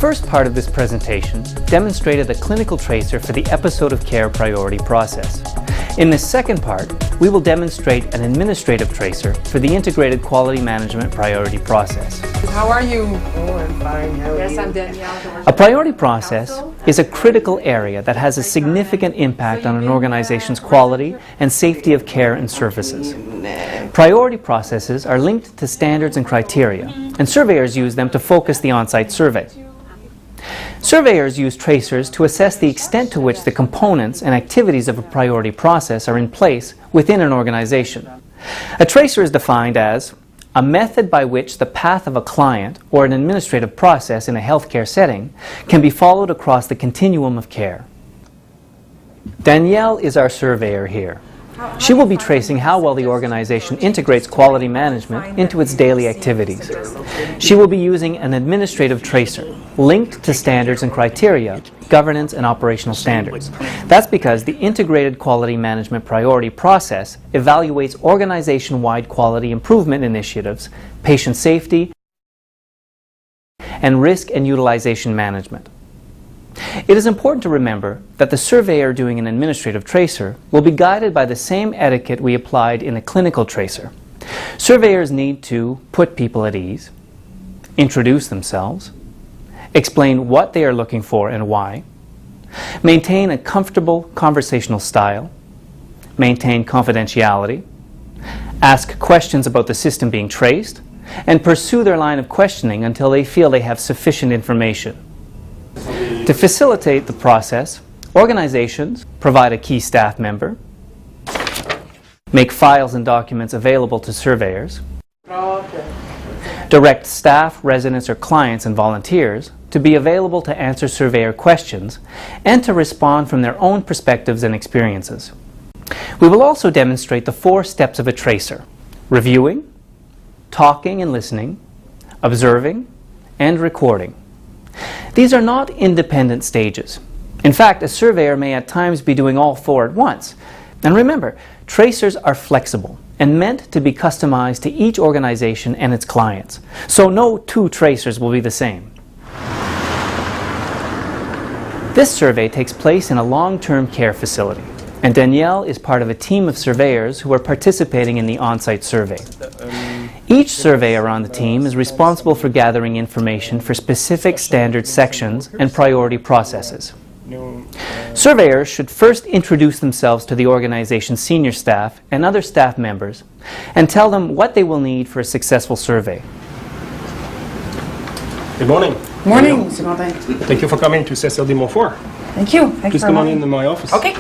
first part of this presentation demonstrated the clinical tracer for the episode of care priority process. In this second part, we will demonstrate an administrative tracer for the integrated quality management priority process. How are you? Oh, I'm fine. How are you? Yes, I'm Danielle. A priority process is a critical area that has a significant impact on an organization's quality and safety of care and services. Priority processes are linked to standards and criteria, and surveyors use them to focus the on-site survey. Surveyors use tracers to assess the extent to which the components and activities of a priority process are in place within an organization. A tracer is defined as a method by which the path of a client or an administrative process in a healthcare setting can be followed across the continuum of care. Danielle is our surveyor here. She will be tracing how well the organization integrates quality management into its daily activities. She will be using an administrative tracer linked to standards and criteria, governance and operational standards. That's because the integrated quality management priority process evaluates organization-wide quality improvement initiatives, patient safety, and risk and utilization management. It is important to remember that the surveyor doing an administrative tracer will be guided by the same etiquette we applied in a clinical tracer. Surveyors need to put people at ease, introduce themselves, explain what they are looking for and why, maintain a comfortable conversational style, maintain confidentiality, ask questions about the system being traced, and pursue their line of questioning until they feel they have sufficient information. To facilitate the process, organizations provide a key staff member, make files and documents available to surveyors, direct staff, residents, or clients and volunteers to be available to answer surveyor questions and to respond from their own perspectives and experiences. We will also demonstrate the 4 steps of a tracer: reviewing, talking and listening, observing, and recording. These are not independent stages. In fact, a surveyor may at times be doing all 4 at once. And remember, tracers are flexible and meant to be customized to each organization and its clients. So no 2 tracers will be the same. This survey takes place in a long-term care facility, and Danielle is part of a team of surveyors who are participating in the on-site survey. Each surveyor on the team is responsible for gathering information for specific standard sections and priority processes. Surveyors should first introduce themselves to the organization's senior staff and other staff members and tell them what they will need for a successful survey. Good morning. Morning, Mr. Martin. Thank you for coming to CSLD Montfort. Thank you. Please come on in my office. Okay.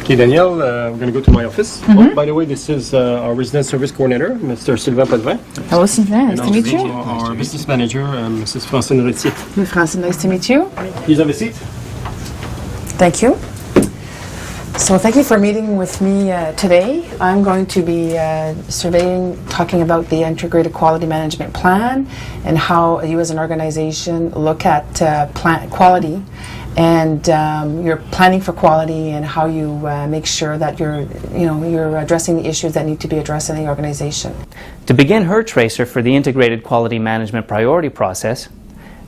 Okay, Danielle, we're going to go to my office. Oh, by the way, this is our resident service coordinator, Mr. Sylvain Potvin. Hello, Sylvain. Nice to meet you. Our business manager, Mrs. Francine Retier. Francine, nice to meet you. Please have a seat. Thank you. So thank you for meeting with me today. I'm going to be talking about the integrated quality management plan and how you as an organization look at quality and you're planning for quality and how you make sure that you're addressing the issues that need to be addressed in the organization. To begin her tracer for the integrated quality management priority process,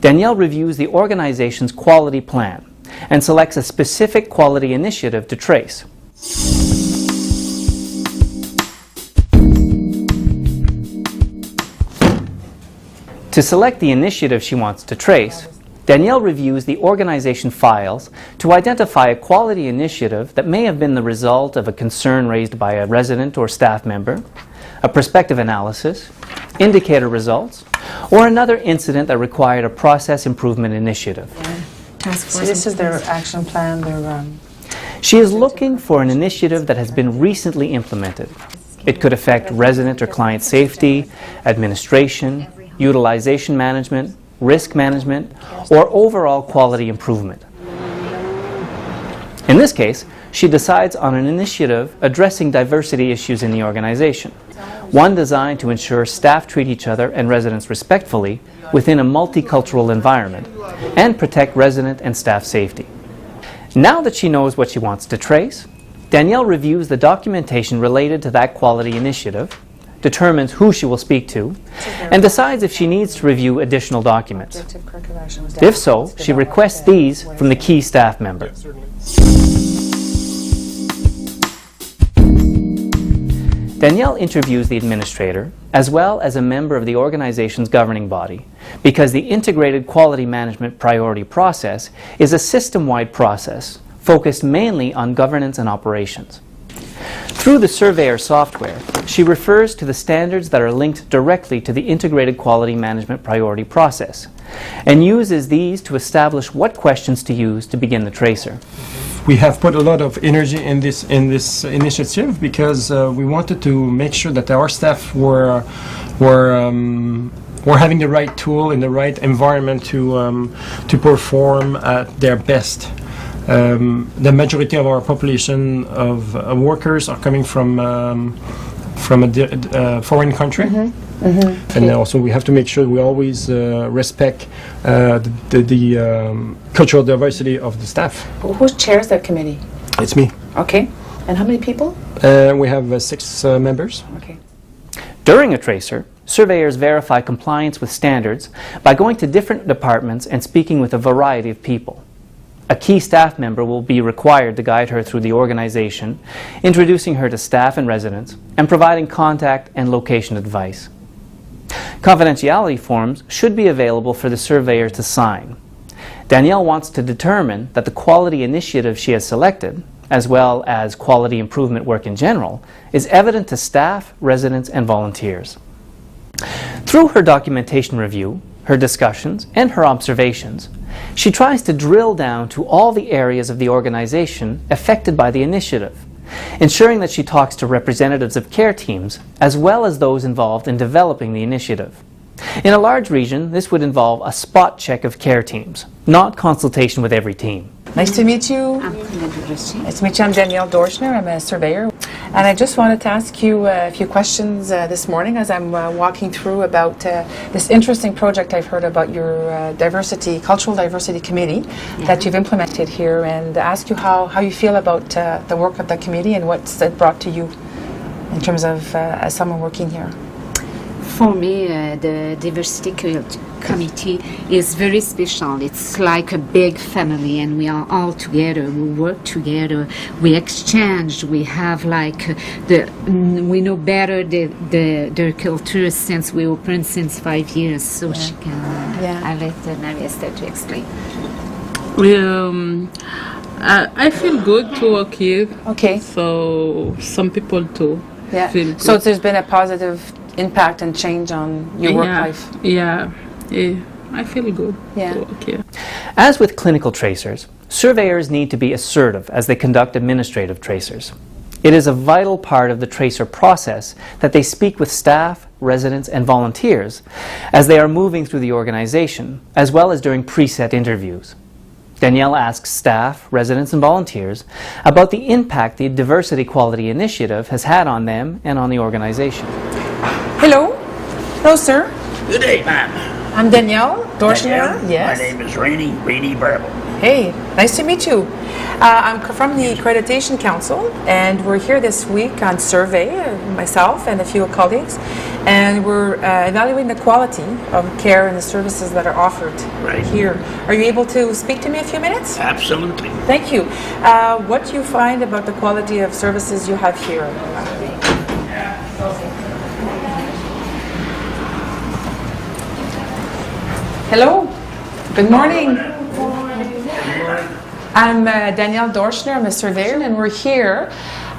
Danielle reviews the organization's quality plan and selects a specific quality initiative to trace. To select the initiative she wants to trace, Danielle reviews the organization files to identify a quality initiative that may have been the result of a concern raised by a resident or staff member, a prospective analysis, indicator results, or another incident that required a process improvement initiative. So this is their action plan. She is looking for an initiative that has been recently implemented. It could affect resident or client safety, administration, utilization management, risk management, or overall quality improvement. In this case, she decides on an initiative addressing diversity issues in the organization, one designed to ensure staff treat each other and residents respectfully within a multicultural environment and protect resident and staff safety. Now that she knows what she wants to trace, Danielle reviews the documentation related to that quality initiative, determines who she will speak to, and decides if she needs to review additional documents. If so, she requests these from the key staff member. Danielle interviews the administrator as well as a member of the organization's governing body because the Integrated Quality Management Priority Process is a system-wide process focused mainly on governance and operations. Through the Surveyor software, she refers to the standards that are linked directly to the Integrated Quality Management Priority Process and uses these to establish what questions to use to begin the tracer. We have put a lot of energy in this initiative because we wanted to make sure that our staff were having the right tool in the right environment to perform at their best. The majority of our population of workers are coming from a foreign country. And also we have to make sure we always respect the cultural diversity of the staff. Who chairs that committee? It's me. Okay. And how many people? We have 6 members. Okay. During a tracer, surveyors verify compliance with standards by going to different departments and speaking with a variety of people. A key staff member will be required to guide her through the organization, introducing her to staff and residents, and providing contact and location advice. Confidentiality forms should be available for the surveyor to sign. Danielle wants to determine that the quality initiative she has selected, as well as quality improvement work in general, is evident to staff, residents, and volunteers. Through her documentation review, her discussions, and her observations, she tries to drill down to all the areas of the organization affected by the initiative, ensuring that she talks to representatives of care teams as well as those involved in developing the initiative. In a large region, this would involve a spot check of care teams, not consultation with every team. Nice to meet you. Nice to meet you. I'm Danielle Dorschner. I'm a surveyor. And I just wanted to ask you a few questions this morning as I'm walking through about this interesting project I've heard about your cultural diversity committee that you've implemented here, and ask you how you feel about the work of the committee and what's it brought to you in terms of as someone working here. For me, the diversity committee is very special. It's like a big family, and we are all together. We work together. We exchange. We have we know better their culture since we opened since 5 years. So she can. I let Maria start to explain. I feel good to work here. Okay. So some people too. Feel good. So there's been a positive impact and change on your work life. Yeah, I feel good to work here. As with clinical tracers, surveyors need to be assertive as they conduct administrative tracers. It is a vital part of the tracer process that they speak with staff, residents, and volunteers as they are moving through the organization, as well as during preset interviews. Danielle asks staff, residents, and volunteers about the impact the Diversity Quality Initiative has had on them and on the organization. Hello. Hello, sir. Good day, ma'am. I'm Danielle Dorschner. Danielle, Yes. My name is Rainey Barble. Hey, nice to meet you. I'm from the Accreditation Council, and we're here this week on survey, myself and a few colleagues, and we're evaluating the quality of care and the services that are offered here. Are you able to speak to me a few minutes? Absolutely. Thank you. What do you find about the quality of services you have here? Hello. Good morning. I'm Danielle Dorschner. I'm a surveyor, and we're here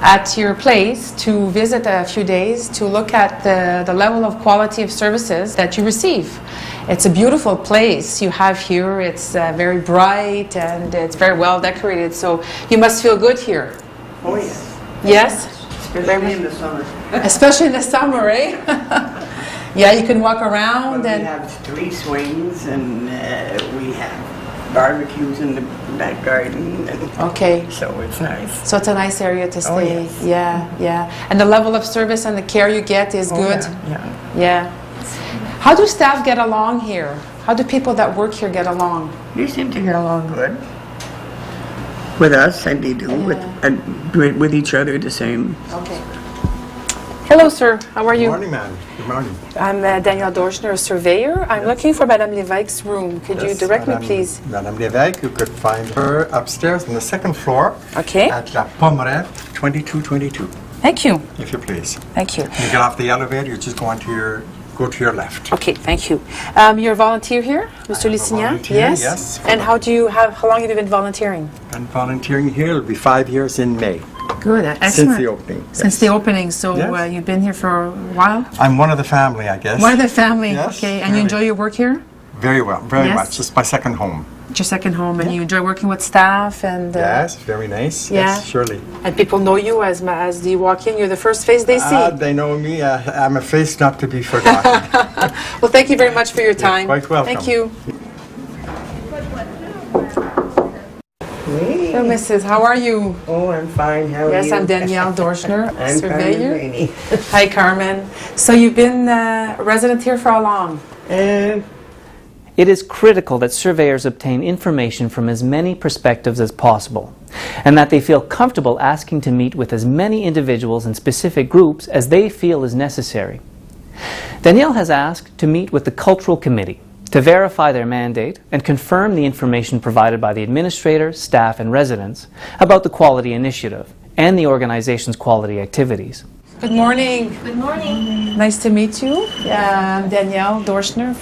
at your place to visit a few days to look at the level of quality of services that you receive. It's a beautiful place you have here. It's very bright and it's very well decorated, so you must feel good here. Oh, yes. Yes? Especially in the summer. Especially in the summer, eh? Yeah, you can walk around We and... have 3 swings, and we have barbecues in the back garden. Okay. So it's nice. So it's a nice area to stay. Yes. Yeah. And the level of service and the care you get is good. Yeah. How do staff get along here? How do people that work here get along? You seem to get along good. With us, and they do with each other the same. Okay. Hello, sir. How are Good you? morning, ma'am. Good morning. I'm Danielle Dorschner, a surveyor. I'm looking for Madame Lévesque's room. Could you Yes, direct me, Madame- please? Madame Lévesque, you could find her upstairs on the second floor Okay. at La Pomerette, 2222, Thank you. if you please. Thank you. You get off the elevator, you just go to your left. Okay, thank you. You're a volunteer here, Mr. am a Lissignan? volunteer, yes. And how long have you been volunteering? Been volunteering here, it'll be 5 years in May, Good, excellent. since the opening. Since the opening, so Yes. you've been here for a while? I'm one of the family, I guess. One of the family, Yes, okay. And you very. enjoy your work here? Very well, very Yes. much. It's my second home. It's your second home, and you enjoy working with staff and Yes, very nice. yeah. Yes, surely. and people know you as you walk in. You're the first face they see. They know me. I'm a face not to be forgotten. Well, thank you very much for your time. quite welcome. Thank you. Hello, Mrs. How are you? Oh, I'm fine. How are you? Yes, I'm Danielle Dorschner, I'm Carmen surveyor. Rainey. Hi, Carmen. So you've been a resident here for how long? It is critical that surveyors obtain information from as many perspectives as possible, and that they feel comfortable asking to meet with as many individuals and specific groups as they feel is necessary. Danielle has asked to meet with the Cultural Committee to verify their mandate and confirm the information provided by the administrator, staff, and residents about the Quality Initiative and the organization's quality activities. Good morning. Good morning. Nice to meet you. I'm Danielle Dorschner,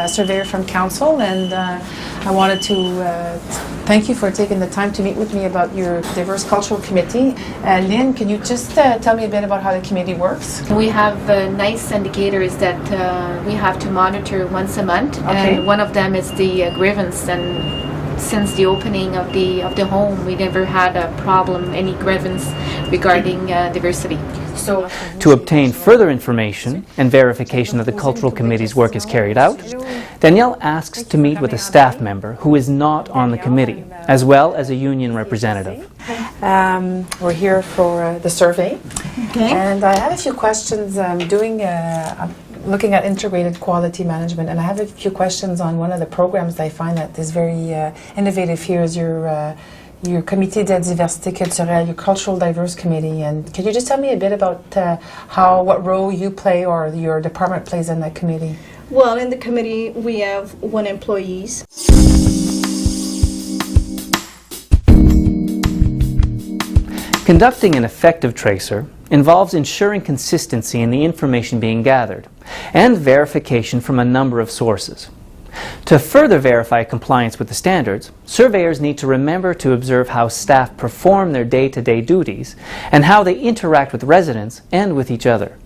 surveyor from Council, and I wanted to thank you for taking the time to meet with me about your diverse cultural committee. Lynn, can you just tell me a bit about how the committee works? We have nice indicators that we have to monitor once a month, Okay. and one of them is the grievance. And since the opening of the home, we never had a problem, any grievance regarding diversity. So, To obtain further information and verification that the Cultural Committee's work is carried out, Danielle asks to meet with a staff member who is not on the committee, as well as a union representative. we're here for the survey, and I have a few questions. I'm looking at integrated quality management, and I have a few questions on one of the programs that I find that is very innovative here is your Comité de Diversité Culturelle, your Cultural Diverse Committee. And can you just tell me a bit about what role you play or your department plays in that committee? Well, in the committee, we have 1 employee. Conducting an effective tracer involves ensuring consistency in the information being gathered and verification from a number of sources. To further verify compliance with the standards, surveyors need to remember to observe how staff perform their day-to-day duties and how they interact with residents and with each other.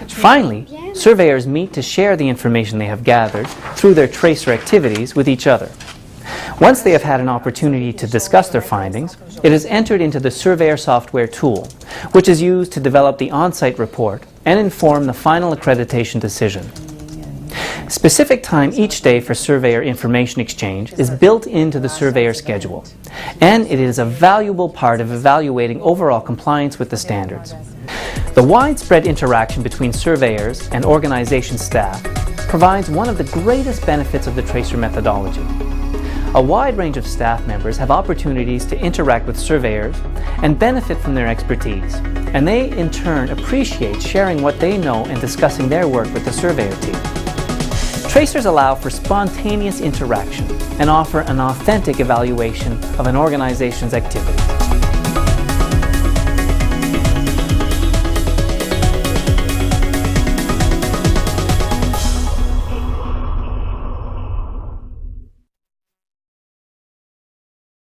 Finally, surveyors meet to share the information they have gathered through their tracer activities with each other. Once they have had an opportunity to discuss their findings, it is entered into the Surveyor software tool, which is used to develop the on-site report and inform the final accreditation decision. Specific time each day for Surveyor information exchange is built into the Surveyor schedule, and it is a valuable part of evaluating overall compliance with the standards. The widespread interaction between surveyors and organization staff provides one of the greatest benefits of the tracer methodology. A wide range of staff members have opportunities to interact with surveyors and benefit from their expertise, and they in turn appreciate sharing what they know and discussing their work with the surveyor team. Tracers allow for spontaneous interaction and offer an authentic evaluation of an organization's activities.